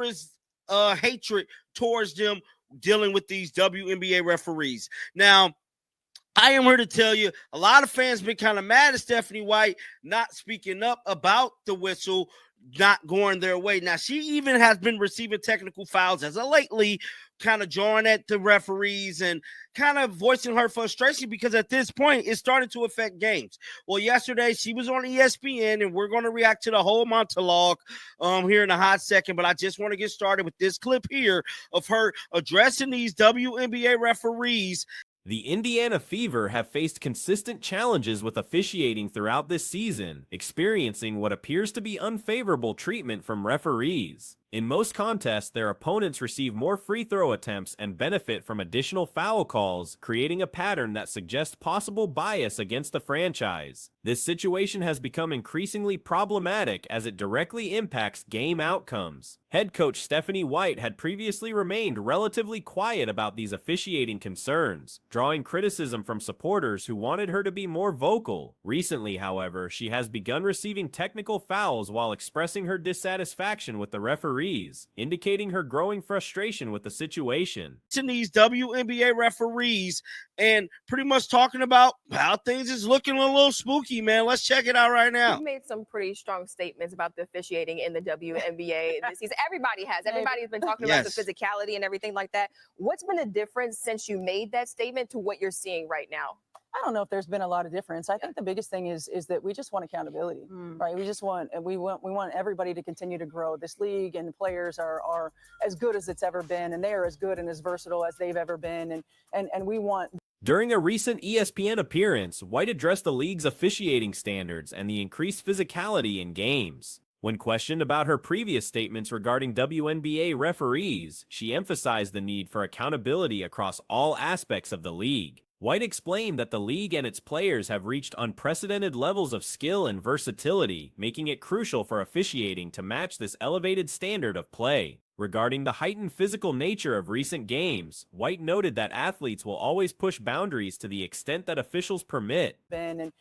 is hatred towards them dealing with these WNBA referees. Now, I am here to tell you, a lot of fans been kind of mad at Stephanie White not speaking up about the whistle not going their way. Now, she even has been receiving technical fouls as of lately, kind of jawing at the referees and kind of voicing her frustration because at this point, it's starting to affect games. Well, yesterday, she was on ESPN, and we're going to react to the whole monologue here in a hot second, but I just want to get started with this clip here of her addressing these WNBA referees. The Indiana Fever have faced consistent challenges with officiating throughout this season, experiencing what appears to be unfavorable treatment from referees. In most contests, their opponents receive more free throw attempts and benefit from additional foul calls, creating a pattern that suggests possible bias against the franchise. This situation has become increasingly problematic as it directly impacts game outcomes. Head coach Stephanie White had previously remained relatively quiet about these officiating concerns, drawing criticism from supporters who wanted her to be more vocal. Recently, however, she has begun receiving technical fouls while expressing her dissatisfaction with the referees, indicating her growing frustration with the situation. These WNBA referees and pretty much talking about how things is looking a little spooky, man. Let's check it out right now. You've made some pretty strong statements about the officiating in the WNBA this season. Everybody has. Everybody's been talking about the physicality and everything like that. What's been the difference since you made that statement to what you're seeing right now? I don't know if there's been a lot of difference. I think the biggest thing is that we just want accountability, right? We want everybody to continue to grow. This league and the players are as good as it's ever been, and they are as good and as versatile as they've ever been, and we want. During a recent ESPN appearance, White addressed the league's officiating standards and the increased physicality in games. When questioned about her previous statements regarding WNBA referees, she emphasized the need for accountability across all aspects of the league. White explained that the league and its players have reached unprecedented levels of skill and versatility, making it crucial for officiating to match this elevated standard of play. Regarding the heightened physical nature of recent games, White noted that athletes will always push boundaries to the extent that officials permit. And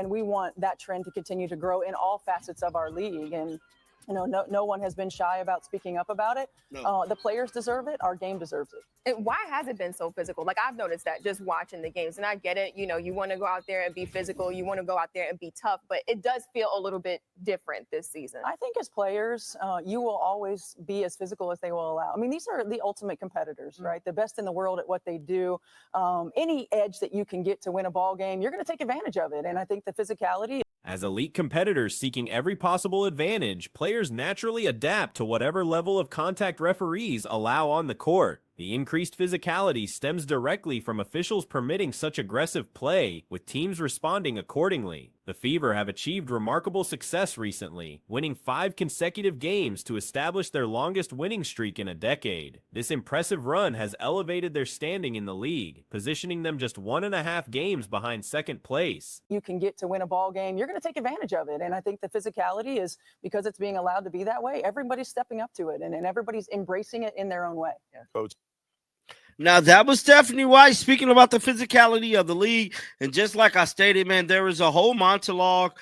we want that trend to continue to grow in all facets of our league. And no one has been shy about speaking up about it. No. The players deserve it. Our game deserves it. And why has it been so physical? Like, I've noticed that just watching the games, and I get it. You want to go out there and be physical. You want to go out there and be tough, but it does feel a little bit different this season. I think as players, you will always be as physical as they will allow. I mean, these are the ultimate competitors, right? The best in the world at what they do. Any edge that you can get to win a ball game, you're going to take advantage of it. And I think the physicality. As elite competitors seeking every possible advantage, players naturally adapt to whatever level of contact referees allow on the court. The increased physicality stems directly from officials permitting such aggressive play, with teams responding accordingly. The Fever have achieved remarkable success recently, winning 5 consecutive games to establish their longest winning streak in a decade. This impressive run has elevated their standing in the league, positioning them just 1.5 games behind second place. You can get to win a ball game, you're going to take advantage of it. And I think the physicality is, because it's being allowed to be that way, everybody's stepping up to it and everybody's embracing it in their own way. Yeah. Coach. Now, that was Stephanie White speaking about the physicality of the league. And just like I stated, man, there is a whole monologue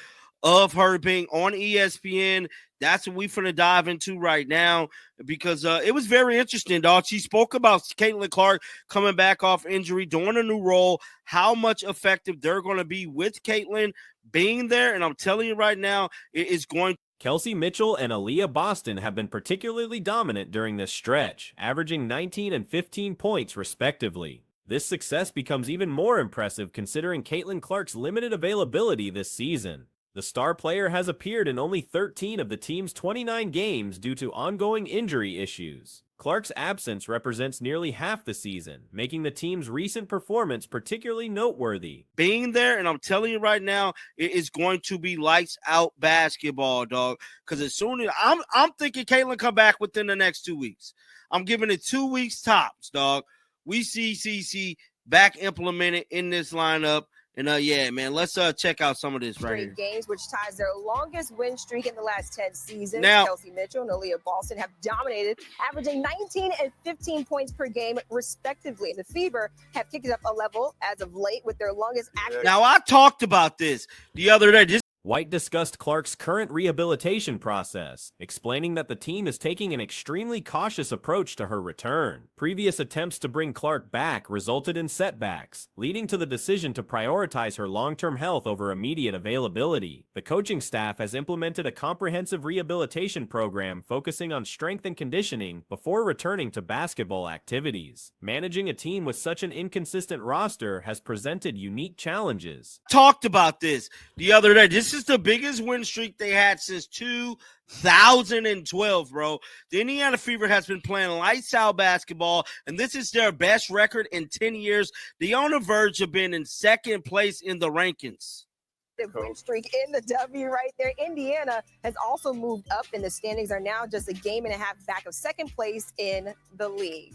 of her being on ESPN. That's what we're going to dive into right now because it was very interesting, dog. She spoke about Caitlin Clark coming back off injury, doing a new role, how much effective they're going to be with Caitlin being there. And I'm telling you right now, it is going to. Kelsey Mitchell and Aaliyah Boston have been particularly dominant during this stretch, averaging 19 and 15 points respectively. This success becomes even more impressive considering Caitlin Clark's limited availability this season. The star player has appeared in only 13 of the team's 29 games due to ongoing injury issues. Clark's absence represents nearly half the season, making the team's recent performance particularly noteworthy. Being there, and I'm telling you right now, it is going to be lights out basketball, dog. Because as soon as I'm thinking Caitlin come back within the next 2 weeks. I'm giving it 2 weeks tops, dog. We see CC back implemented in this lineup. And yeah, man, let's check out some of this right here. Games, which ties their longest win streak in the last 10 seasons. Now, Kelsey Mitchell and Aaliyah Boston have dominated, averaging 19 and 15 points per game, respectively. The Fever have kicked it up a level as of late with their longest active. Now, I talked about this the other day. White discussed Clark's current rehabilitation process, explaining that the team is taking an extremely cautious approach to her return. Previous attempts to bring Clark back resulted in setbacks, leading to the decision to prioritize her long-term health over immediate availability. The coaching staff has implemented a comprehensive rehabilitation program focusing on strength and conditioning before returning to basketball activities. Managing a team with such an inconsistent roster has presented unique challenges. Talked about this the other day. This is the biggest win streak they had since 2012, bro. The Indiana Fever has been playing lights out basketball, and this is their best record in 10 years. They're on the verge of being in second place in the rankings. The win streak in the W right there. Indiana has also moved up in the standings, are now just a game and a half back of second place in the league.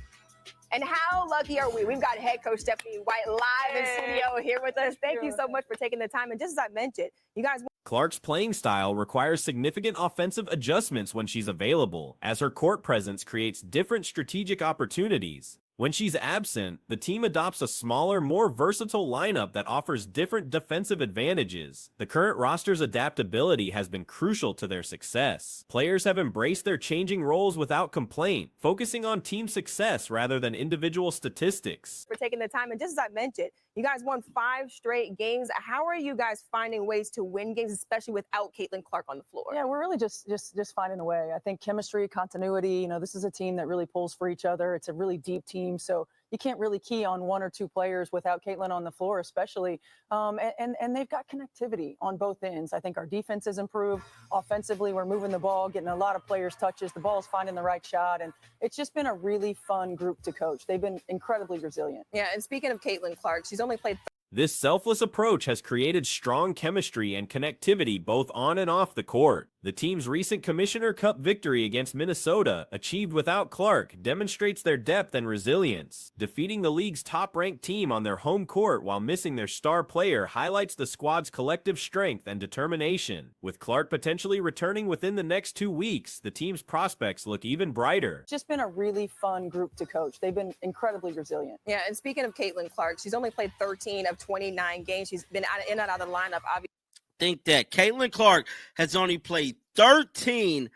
And how lucky are we? We've got head coach Stephanie White live in studio here with us. Thank you so much for taking the time. And just as I mentioned, you guys. Clark's playing style requires significant offensive adjustments when she's available, as her court presence creates different strategic opportunities. When she's absent, the team adopts a smaller, more versatile lineup that offers different defensive advantages. The current roster's adaptability has been crucial to their success. Players have embraced their changing roles without complaint, focusing on team success rather than individual statistics. For taking the time, and just as I mentioned, you guys won 5 straight games. How are you guys finding ways to win games, especially without Caitlin Clark on the floor? Yeah, we're really just finding a way. I think chemistry, continuity, this is a team that really pulls for each other. It's a really deep team. So you can't really key on one or two players without Caitlin on the floor, especially. And they've got connectivity on both ends. I think our defense has improved. Offensively, we're moving the ball, getting a lot of players' touches. The ball's finding the right shot. And it's just been a really fun group to coach. They've been incredibly resilient. Yeah, and speaking of Caitlin Clark, she's only played. This selfless approach has created strong chemistry and connectivity both on and off the court. The team's recent Commissioner Cup victory against Minnesota, achieved without Clark, demonstrates their depth and resilience. Defeating the league's top-ranked team on their home court while missing their star player highlights the squad's collective strength and determination. With Clark potentially returning within the next 2 weeks, the team's prospects look even brighter. It's just been a really fun group to coach. They've been incredibly resilient. Yeah, and speaking of Caitlin Clark, she's only played 13 of 29 games. She's been in and out of the lineup, obviously. Think that Caitlin Clark has only played 13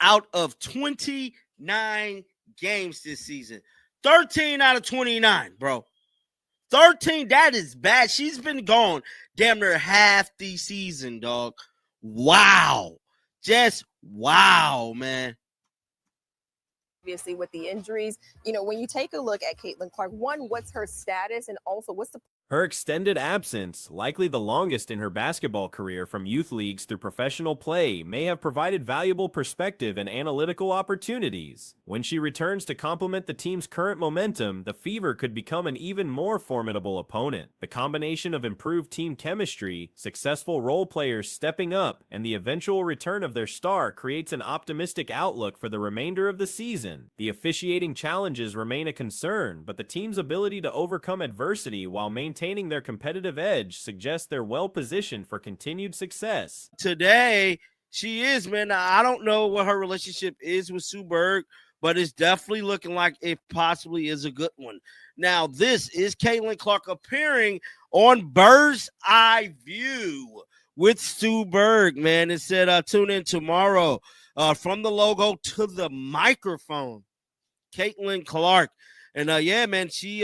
out of 29 games this season. 13 out of 29, bro. 13, that is bad. She's been gone damn near half the season, dog. Wow. Just wow, man. Obviously, with the injuries, when you take a look at Caitlin Clark, one, what's her status? And also, what's the Her extended absence, likely the longest in her basketball career from youth leagues through professional play, may have provided valuable perspective and analytical opportunities. When she returns to complement the team's current momentum, the Fever could become an even more formidable opponent. The combination of improved team chemistry, successful role players stepping up, and the eventual return of their star creates an optimistic outlook for the remainder of the season. The officiating challenges remain a concern, but the team's ability to overcome adversity while maintaining their competitive edge suggests they're well positioned for continued success. Today, she is, man. I don't know what her relationship is with Sue Bird, but it's definitely looking like it possibly is a good one. Now, this is Caitlin Clark appearing on Bird's Eye View with Sue Bird, man. It said, tune in tomorrow from the logo to the microphone. Caitlin Clark. And, yeah, man, she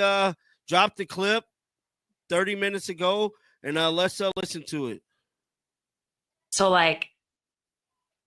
dropped the clip 30 minutes ago, and let's listen to it. So,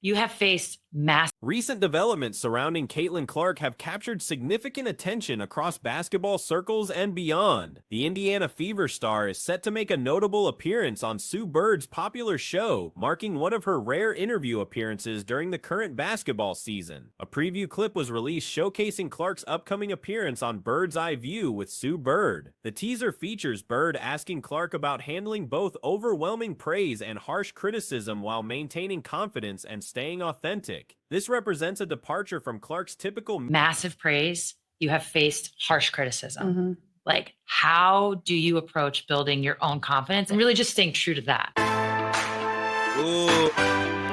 you have faced massive. Recent developments surrounding Caitlin Clark have captured significant attention across basketball circles and beyond. The Indiana Fever star is set to make a notable appearance on Sue Bird's popular show, marking one of her rare interview appearances during the current basketball season. A preview clip was released showcasing Clark's upcoming appearance on Bird's Eye View with Sue Bird. The teaser features Bird asking Clark about handling both overwhelming praise and harsh criticism while maintaining confidence and staying authentic. This represents a departure from Clark's typical massive praise. You have faced harsh criticism. Mm-hmm. How do you approach building your own confidence and really just staying true to that? Ooh,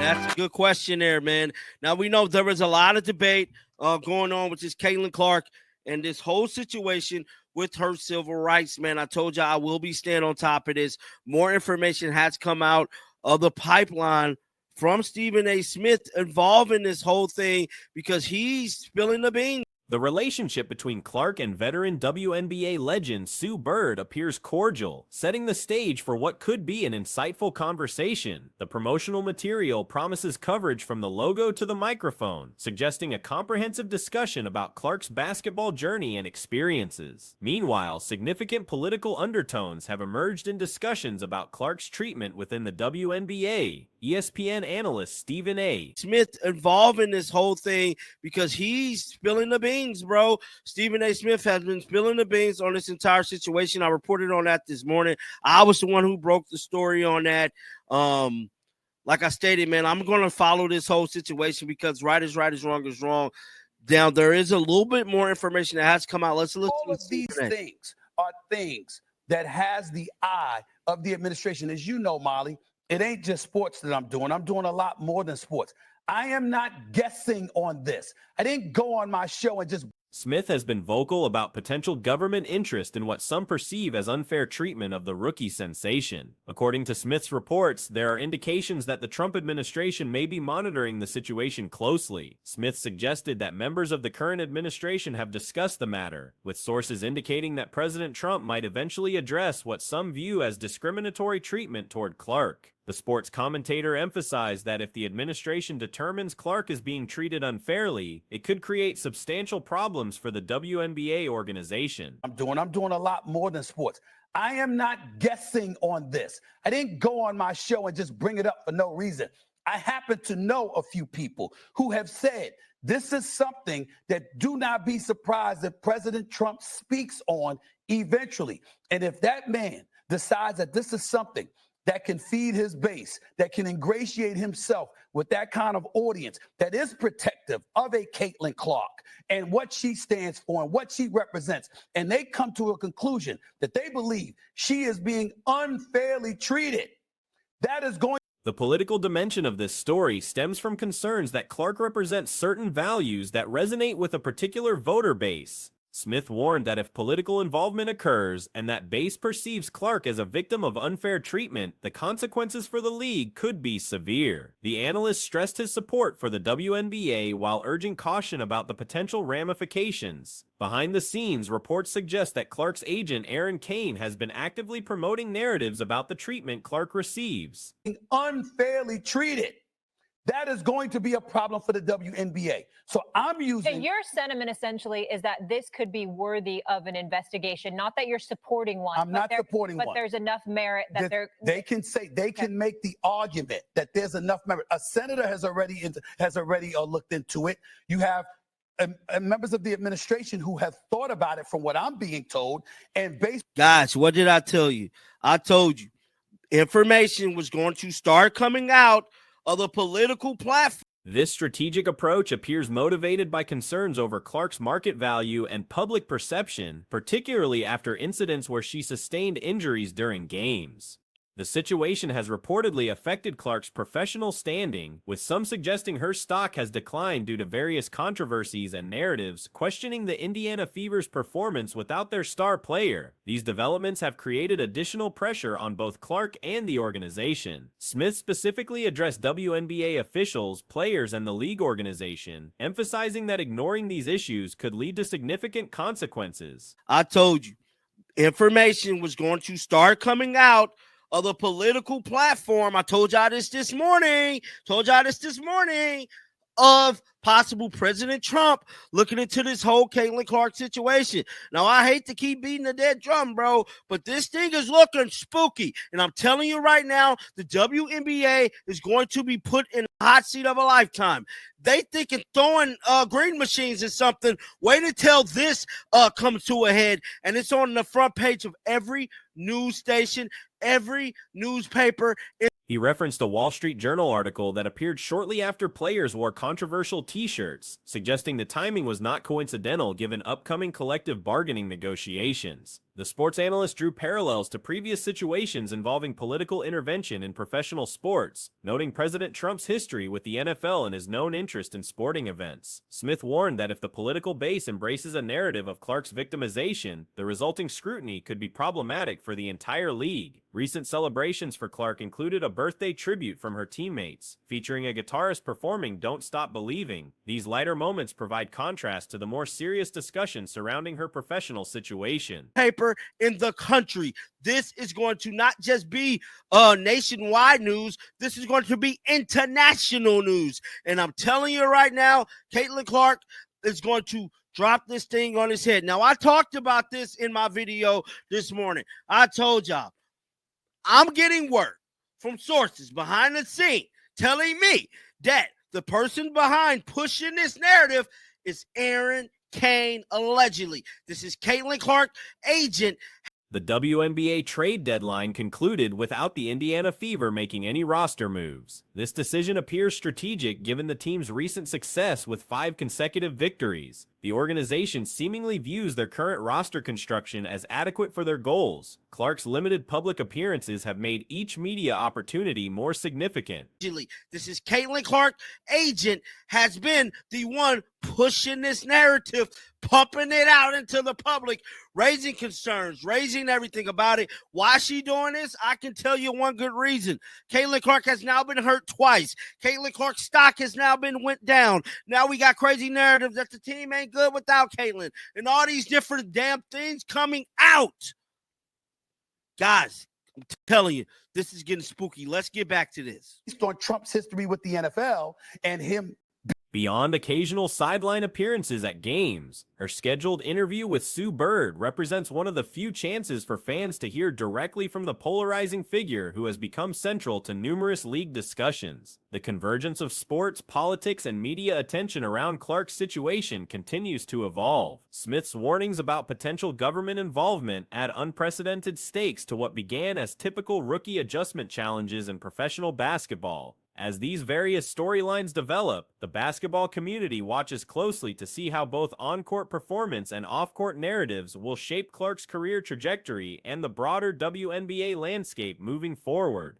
that's a good question there, man. Now, we know there was a lot of debate going on with this Caitlin Clark and this whole situation with her civil rights, man. I told you I will be staying on top of this. More information has come out of the pipeline from Stephen A. Smith involved in this whole thing because he's spilling the beans. The relationship between Clark and veteran WNBA legend Sue Bird appears cordial, setting the stage for what could be an insightful conversation. The promotional material promises coverage from the logo to the microphone, suggesting a comprehensive discussion about Clark's basketball journey and experiences. Meanwhile, significant political undertones have emerged in discussions about Clark's treatment within the WNBA. ESPN analyst Stephen A. Smith involved in this whole thing because he's spilling the beans, bro. Stephen A. Smith has been spilling the beans on this entire situation. I reported on that this morning. I was the one who broke the story on that. Like I stated, man, I'm going to follow this whole situation because right is wrong is wrong. Now, there is a little bit more information that has come out. Let's listen. All of these things are things that has the eye of the administration. As you know, Molly, it ain't just sports that I'm doing. I'm doing a lot more than sports. I am not guessing on this. I didn't go on my show and just... Smith has been vocal about potential government interest in what some perceive as unfair treatment of the rookie sensation. According to Smith's reports, there are indications that the Trump administration may be monitoring the situation closely. Smith suggested that members of the current administration have discussed the matter, with sources indicating that President Trump might eventually address what some view as discriminatory treatment toward Clark. The sports commentator emphasized that if the administration determines Clark is being treated unfairly, it could create substantial problems for the WNBA organization. I'm doing a lot more than sports. I am not guessing on this. I didn't go on my show and just bring it up for no reason. I happen to know a few people who have said this is something that do not be surprised if President Trump speaks on eventually. And if that man decides that this is something that can feed his base, that can ingratiate himself with that kind of audience that is protective of a Caitlin Clark and what she stands for and what she represents, and they come to a conclusion that they believe she is being unfairly treated, that is going... The political dimension of this story stems from concerns that Clark represents certain values that resonate with a particular voter base. Smith warned that if political involvement occurs and that base perceives Clark as a victim of unfair treatment, the consequences for the league could be severe. The analyst stressed his support for the WNBA while urging caution about the potential ramifications. Behind the scenes, reports suggest that Clark's agent, Aaron Kane, has been actively promoting narratives about the treatment Clark receives. Unfairly treated. That is going to be a problem for the WNBA. So I'm using... So your sentiment essentially is that this could be worthy of an investigation, not that you're supporting one. I'm not supporting one. But there's enough merit that they can say, they can make the argument that there's enough merit. A senator has already looked into it. You have members of the administration who have thought about it from what I'm being told. And guys, what did I tell you? I told you information was going to start coming out of the political platform. This strategic approach appears motivated by concerns over Clark's market value and public perception, particularly after incidents where she sustained injuries during games. The situation has reportedly affected Clark's professional standing, with some suggesting her stock has declined due to various controversies and narratives questioning the Indiana Fever's performance without their star player. These developments have created additional pressure on both Clark and the organization. Smith specifically addressed WNBA officials, players, and the league organization, emphasizing that ignoring these issues could lead to significant consequences. I told you, information was going to start coming out of the political platform. I told y'all this morning. Of possible President Trump looking into this whole Caitlin Clark situation. Now, I hate to keep beating the dead drum, bro, but this thing is looking spooky. And I'm telling you right now, the WNBA is going to be put in the hot seat of a lifetime. They thinking throwing green machines or something. Wait until this comes to a head, and it's on the front page of every news station, every newspaper. He referenced a Wall Street Journal article that appeared shortly after players wore controversial t-shirts, suggesting the timing was not coincidental given upcoming collective bargaining negotiations. The sports analyst drew parallels to previous situations involving political intervention in professional sports, noting President Trump's history with the NFL and his known interest in sporting events. Smith warned that if the political base embraces a narrative of Clark's victimization, the resulting scrutiny could be problematic for the entire league. Recent celebrations for Clark included a birthday tribute from her teammates, featuring a guitarist performing Don't Stop Believing. These lighter moments provide contrast to the more serious discussion surrounding her professional situation. Paper in the country. This is going to not just be nationwide news. This is going to be international news. And I'm telling you right now, Caitlin Clark is going to drop this thing on his head. Now, I talked about this in my video this morning. I told y'all, I'm getting word from sources behind the scene telling me that the person behind pushing this narrative is Aaron Kane, allegedly. This is Caitlin Clark, agent. The WNBA trade deadline concluded without the Indiana Fever making any roster moves. This decision appears strategic given the team's recent success with 5 consecutive victories. The organization seemingly views their current roster construction as adequate for their goals. Clark's limited public appearances have made each media opportunity more significant. This is Caitlin Clark, agent, has been the one pushing this narrative, pumping it out into the public, raising concerns, raising everything about it. Why is she doing this? I can tell you one good reason. Caitlin Clark has now been hurt twice. Caitlin Clark's stock has now been went down. Now we got crazy narratives that the team ain't good without Caitlin and all these different damn things coming out. Guys, I'm telling you, this is getting spooky. Let's get back to this. Based on Trump's history with the NFL and him. Beyond occasional sideline appearances at games, her scheduled interview with Sue Bird represents one of the few chances for fans to hear directly from the polarizing figure who has become central to numerous league discussions. The convergence of sports, politics, and media attention around Clark's situation continues to evolve. Smith's warnings about potential government involvement add unprecedented stakes to what began as typical rookie adjustment challenges in professional basketball. As these various storylines develop, the basketball community watches closely to see how both on-court performance and off-court narratives will shape Clark's career trajectory and the broader WNBA landscape moving forward.